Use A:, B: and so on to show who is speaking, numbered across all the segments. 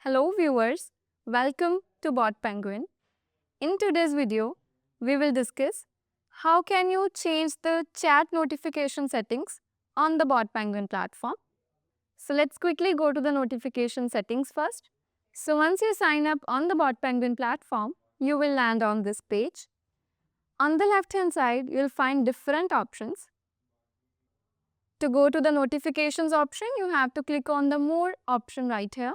A: Hello viewers, welcome to BotPenguin. In today's video, we will discuss how can you change the chat notification settings on the BotPenguin platform. So let's quickly go to the notification settings first. So once you sign up on the BotPenguin platform, you will land on this page. On the left hand side, you'll find different options. To go to the notifications option, you have to click on the more option right here.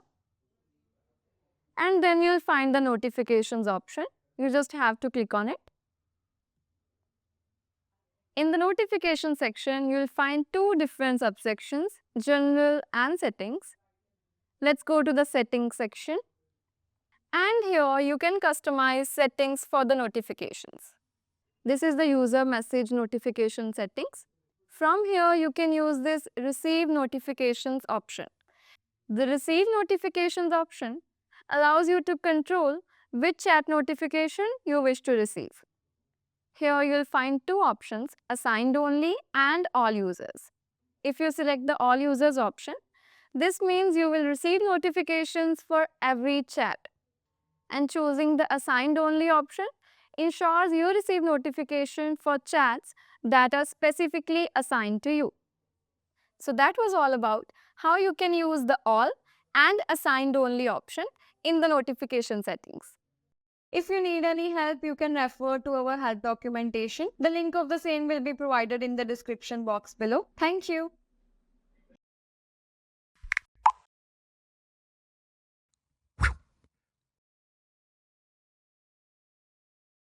A: And then you'll find the notifications option. You just have to click on it. In the notification section, you'll find two different subsections, general and settings. Let's go to the settings section. And here you can customize settings for the notifications. This is the user message notification settings. From here, you can use this receive notifications option. The receive notifications option allows you to control which chat notification you wish to receive. Here you'll find two options, assigned only and all users. If you select the all users option, this means you will receive notifications for every chat. And choosing the assigned only option ensures you receive notification for chats that are specifically assigned to you. So that was all about how you can use the all and assigned only option in the notification settings. If you need any help, you can refer to our help documentation. The link of the same will be provided in the description box below. Thank you.